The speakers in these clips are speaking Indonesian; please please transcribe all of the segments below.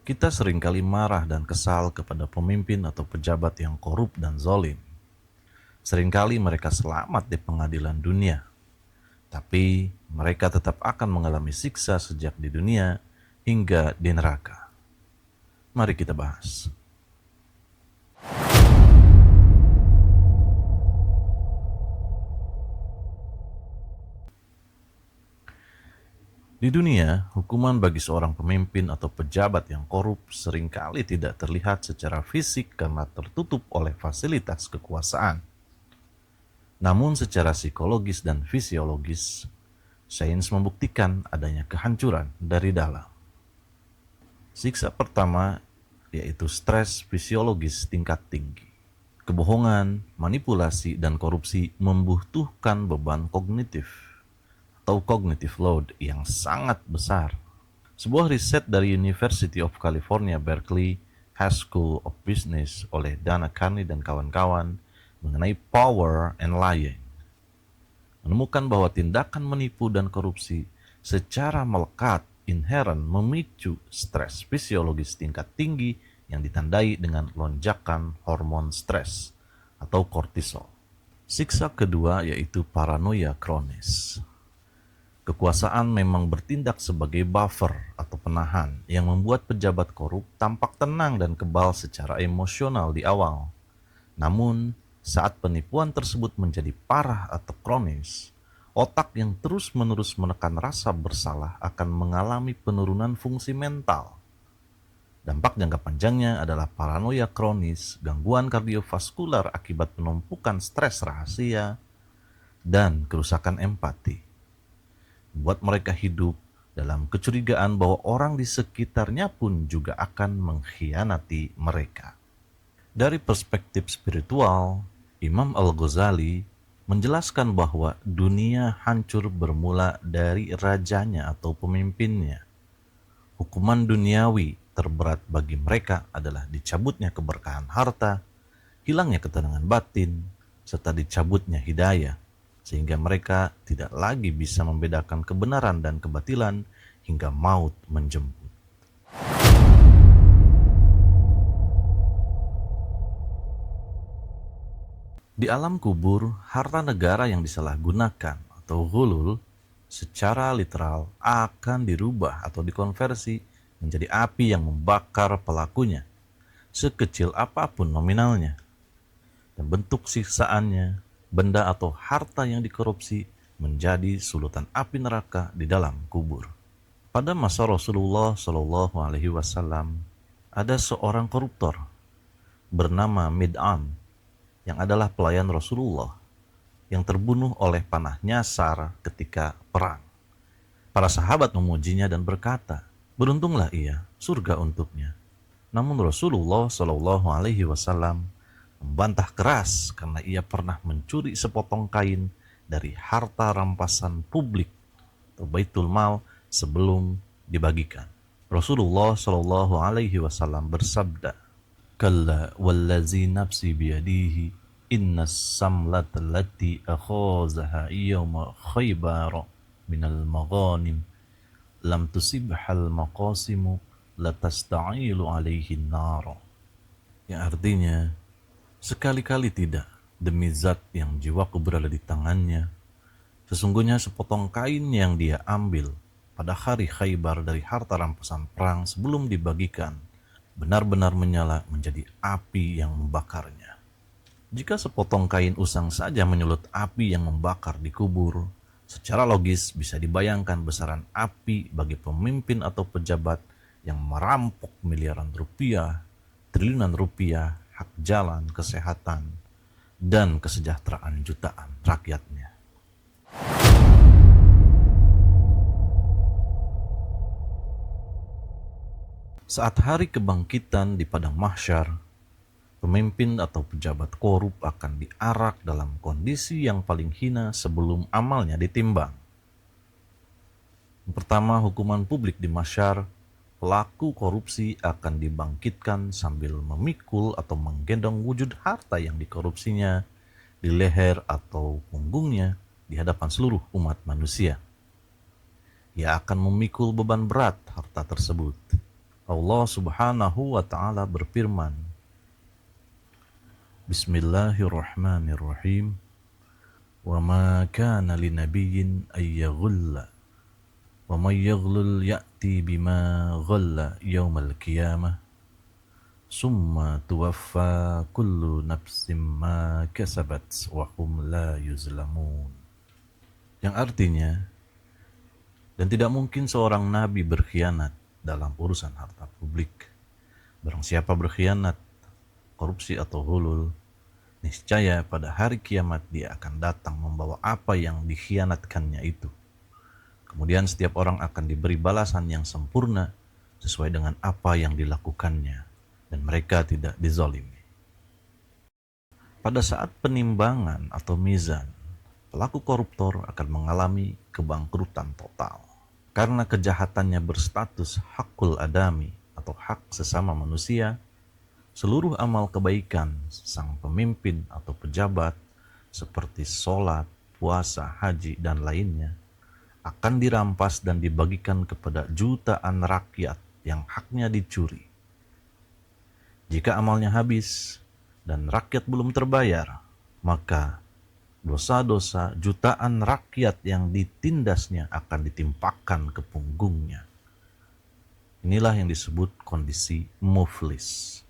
Kita seringkali marah dan kesal kepada pemimpin atau pejabat yang korup dan zalim. Seringkali mereka selamat di pengadilan dunia, tapi mereka tetap akan mengalami siksa sejak di dunia hingga di neraka. Mari kita bahas. Di dunia, hukuman bagi seorang pemimpin atau pejabat yang korup seringkali tidak terlihat secara fisik karena tertutup oleh fasilitas kekuasaan. Namun secara psikologis dan fisiologis, sains membuktikan adanya kehancuran dari dalam. Siksa pertama yaitu stres fisiologis tingkat tinggi. Kebohongan, manipulasi, dan korupsi membutuhkan beban kognitif atau cognitive load yang sangat besar. Sebuah riset dari University of California, Berkeley High School of Business oleh Dana Carney dan kawan-kawan mengenai power and lying menemukan bahwa tindakan menipu dan korupsi secara melekat inheren memicu stres fisiologis tingkat tinggi yang ditandai dengan lonjakan hormon stres atau kortisol. Siksa kedua yaitu paranoia kronis. Kekuasaan memang bertindak sebagai buffer atau penahan yang membuat pejabat korup tampak tenang dan kebal secara emosional di awal. Namun, saat penipuan tersebut menjadi parah atau kronis, otak yang terus-menerus menekan rasa bersalah akan mengalami penurunan fungsi mental. Dampak jangka panjangnya adalah paranoia kronis, gangguan kardiovaskular akibat penumpukan stres rahasia, dan kerusakan empati. Buat mereka hidup dalam kecurigaan bahwa orang di sekitarnya pun juga akan mengkhianati mereka. Dari perspektif spiritual, Imam Al-Ghazali menjelaskan bahwa dunia hancur bermula dari rajanya atau pemimpinnya. Hukuman duniawi terberat bagi mereka adalah dicabutnya keberkahan harta, hilangnya ketenangan batin, serta dicabutnya hidayah, sehingga mereka tidak lagi bisa membedakan kebenaran dan kebatilan hingga maut menjemput. Di alam kubur, harta negara yang disalahgunakan atau ghulul secara literal akan dirubah atau dikonversi menjadi api yang membakar pelakunya, sekecil apapun nominalnya. Dan bentuk siksaannya, benda atau harta yang dikorupsi menjadi sulutan api neraka di dalam kubur. Pada masa Rasulullah Shallallahu Alaihi Wasallam, ada seorang koruptor bernama Mid'am yang adalah pelayan Rasulullah yang terbunuh oleh panah nyasar ketika perang. Para sahabat memujinya dan berkata, beruntunglah ia, surga untuknya. Namun Rasulullah Shallallahu Alaihi Wasallam membantah keras karena ia pernah mencuri sepotong kain dari harta rampasan publik atau baitul mal sebelum dibagikan. Rasulullah Shallallahu Alaihi Wasallam bersabda, "Kalla wallazi nafsi biyadihi inna samlata allati akhazaha yawma Khaybar minal maghanim lam tusibhal maqasimu latasta'ilu alaihi nar." Yang artinya, sekali-kali tidak, demi zat yang jiwaku berada di tangannya, sesungguhnya sepotong kain yang dia ambil pada hari Khaybar dari harta rampasan perang sebelum dibagikan, benar-benar menyala menjadi api yang membakarnya. Jika sepotong kain usang saja menyulut api yang membakar di kubur, secara logis bisa dibayangkan besaran api bagi pemimpin atau pejabat yang merampok miliaran rupiah, triliunan rupiah, hak jalan, kesehatan, dan kesejahteraan jutaan rakyatnya. Saat hari kebangkitan di padang mahsyar, pemimpin atau pejabat korup akan diarak dalam kondisi yang paling hina sebelum amalnya ditimbang. Yang pertama, hukuman publik di mahsyar. Pelaku korupsi akan dibangkitkan sambil memikul atau menggendong wujud harta yang dikorupsinya di leher atau punggungnya di hadapan seluruh umat manusia. Ia akan memikul beban berat harta tersebut. Allah Subhanahu wa taala berfirman, Bismillahirrahmanirrahim. Wa ma kana linabiyyin ay yaghulla wa may yaghlul ya'ti bima ghalla yaumal qiyamah summa tuwaffa kullu nafsim ma kasabat wa hum la yuzlamun. Yang artinya, dan tidak mungkin seorang nabi berkhianat dalam urusan harta publik. Barang siapa berkhianat, korupsi atau hulul, niscaya pada hari kiamat dia akan datang membawa apa yang dikhianatkannya itu. Kemudian setiap orang akan diberi balasan yang sempurna sesuai dengan apa yang dilakukannya, dan mereka tidak dizalimi. Pada saat penimbangan atau mizan, pelaku koruptor akan mengalami kebangkrutan total. Karena kejahatannya berstatus hakul adami atau hak sesama manusia, seluruh amal kebaikan sang pemimpin atau pejabat seperti sholat, puasa, haji, dan lainnya akan dirampas dan dibagikan kepada jutaan rakyat yang haknya dicuri. Jika amalnya habis dan rakyat belum terbayar, maka dosa-dosa jutaan rakyat yang ditindasnya akan ditimpakan ke punggungnya. Inilah yang disebut kondisi muflis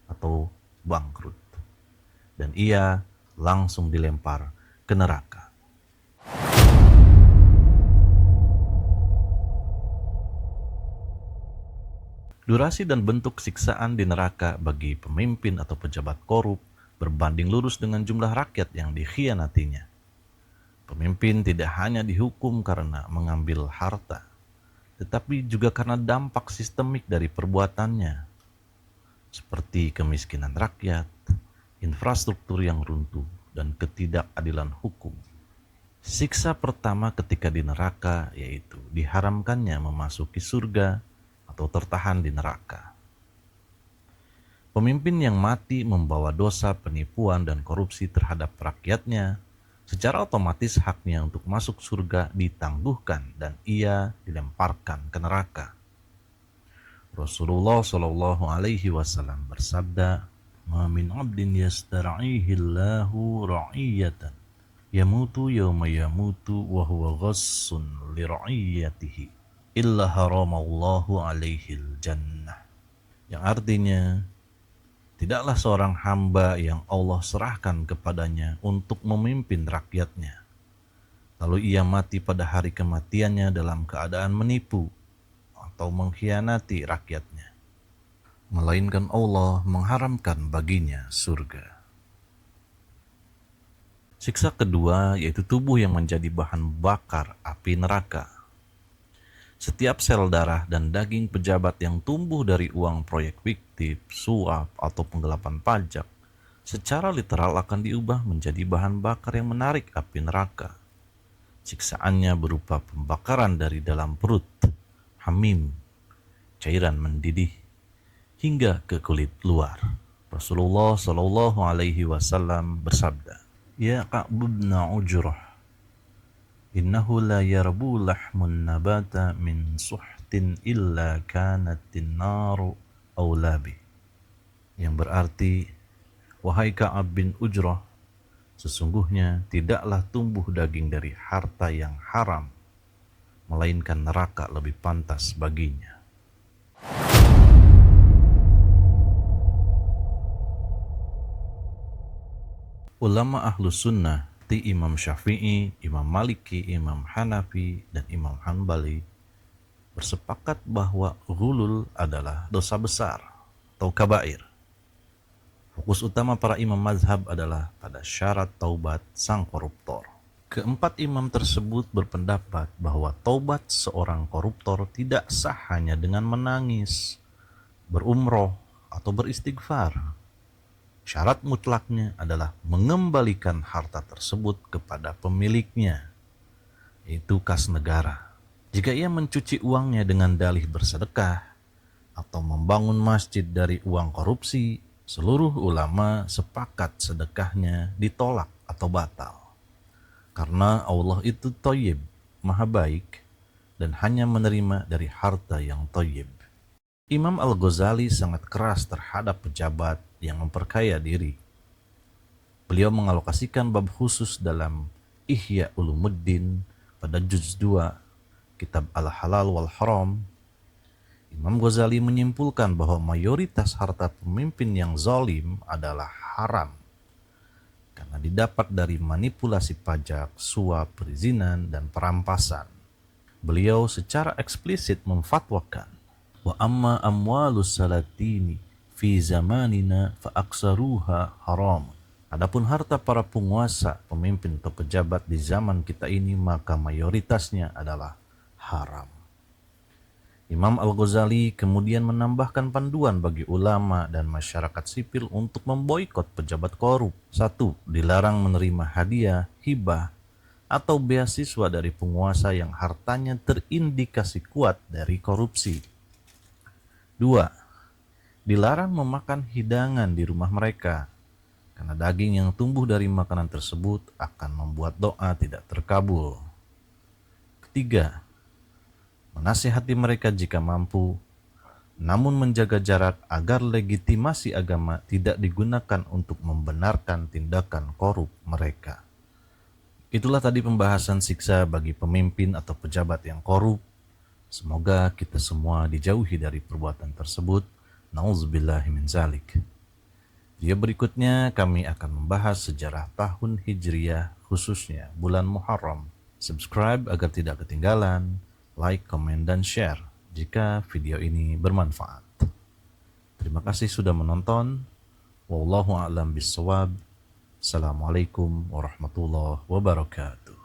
atau bangkrut. Dan ia langsung dilempar ke neraka. Durasi dan bentuk siksaan di neraka bagi pemimpin atau pejabat korup berbanding lurus dengan jumlah rakyat yang dikhianatinya. Pemimpin tidak hanya dihukum karena mengambil harta, tetapi juga karena dampak sistemik dari perbuatannya, seperti kemiskinan rakyat, infrastruktur yang runtuh, dan ketidakadilan hukum. Siksa pertama ketika di neraka yaitu diharamkannya memasuki surga atau tertahan di neraka. Pemimpin yang mati membawa dosa penipuan dan korupsi terhadap rakyatnya, secara otomatis haknya untuk masuk surga ditangguhkan dan ia dilemparkan ke neraka. Rasulullah Shallallahu Alaihi Wasallam bersabda, "Ma min abdin yastar'ihi Allahu ra'iyatan, yamutu yawma yamutu wa huwa ghassun li ra'iyatihi, illa haramallahu alaihi al-jannah." Yang artinya, tidaklah seorang hamba yang Allah serahkan kepadanya untuk memimpin rakyatnya, lalu ia mati pada hari kematiannya dalam keadaan menipu atau mengkhianati rakyatnya, melainkan Allah mengharamkan baginya surga. Siksa kedua yaitu tubuh yang menjadi bahan bakar api neraka. Setiap sel darah dan daging pejabat yang tumbuh dari uang proyek fiktif, suap, atau penggelapan pajak secara literal akan diubah menjadi bahan bakar yang menarik api neraka. Siksaannya berupa pembakaran dari dalam perut, hamim, cairan mendidih, hingga ke kulit luar. Rasulullah Shallallahu Alaihi Wasallam bersabda, "Ya Ka'b bin Ujrah, innahu la yarbu lahmun nabata min suhtin illa kanatin naru awlabi." Yang berarti, wahai Ka'ab bin Ujrah, sesungguhnya tidaklah tumbuh daging dari harta yang haram, melainkan neraka lebih pantas baginya. Ulama Ahlus Sunnah seperti Imam Syafi'i, Imam Maliki, Imam Hanafi, dan Imam Hanbali bersepakat bahwa ghulul adalah dosa besar atau kabair. Fokus utama para imam mazhab adalah pada syarat taubat sang koruptor. Keempat imam tersebut berpendapat bahwa taubat seorang koruptor tidak sah hanya dengan menangis, berumroh, atau beristighfar. Syarat mutlaknya adalah mengembalikan harta tersebut kepada pemiliknya, yaitu kas negara. Jika ia mencuci uangnya dengan dalih bersedekah atau membangun masjid dari uang korupsi, seluruh ulama sepakat sedekahnya ditolak atau batal. Karena Allah itu thayyib, maha baik, dan hanya menerima dari harta yang thayyib. Imam Al-Ghazali sangat keras terhadap pejabat yang memperkaya diri. Beliau mengalokasikan bab khusus dalam Ihya Ulumuddin pada juz 2 kitab Al-Halal wal Haram. Imam Ghazali menyimpulkan bahwa mayoritas harta pemimpin yang zalim adalah haram karena didapat dari manipulasi pajak, suap, perizinan, dan perampasan. Beliau secara eksplisit memfatwakan, wa amma amwalus salatini fi zamanina fa aksaruha haram. Adapun harta para penguasa, pemimpin atau pejabat di zaman kita ini, maka mayoritasnya adalah haram. Imam Al-Ghazali kemudian menambahkan panduan bagi ulama dan masyarakat sipil untuk memboikot pejabat korup. 1. Dilarang menerima hadiah, hibah, atau beasiswa dari penguasa yang hartanya terindikasi kuat dari korupsi. 2. Dilarang memakan hidangan di rumah mereka, karena daging yang tumbuh dari makanan tersebut akan membuat doa tidak terkabul. 3. Menasihati mereka jika mampu, namun menjaga jarak agar legitimasi agama tidak digunakan untuk membenarkan tindakan korup mereka. Itulah tadi pembahasan siksa bagi pemimpin atau pejabat yang korup. Semoga kita semua dijauhi dari perbuatan tersebut. Nauzubillahi min zalik. Video berikutnya kami akan membahas sejarah tahun Hijriyah, khususnya bulan Muharram. Subscribe agar tidak ketinggalan, like, komen, dan share jika video ini bermanfaat. Terima kasih sudah menonton. Wallahu a'lam bishawab. Assalamualaikum warahmatullahi wabarakatuh.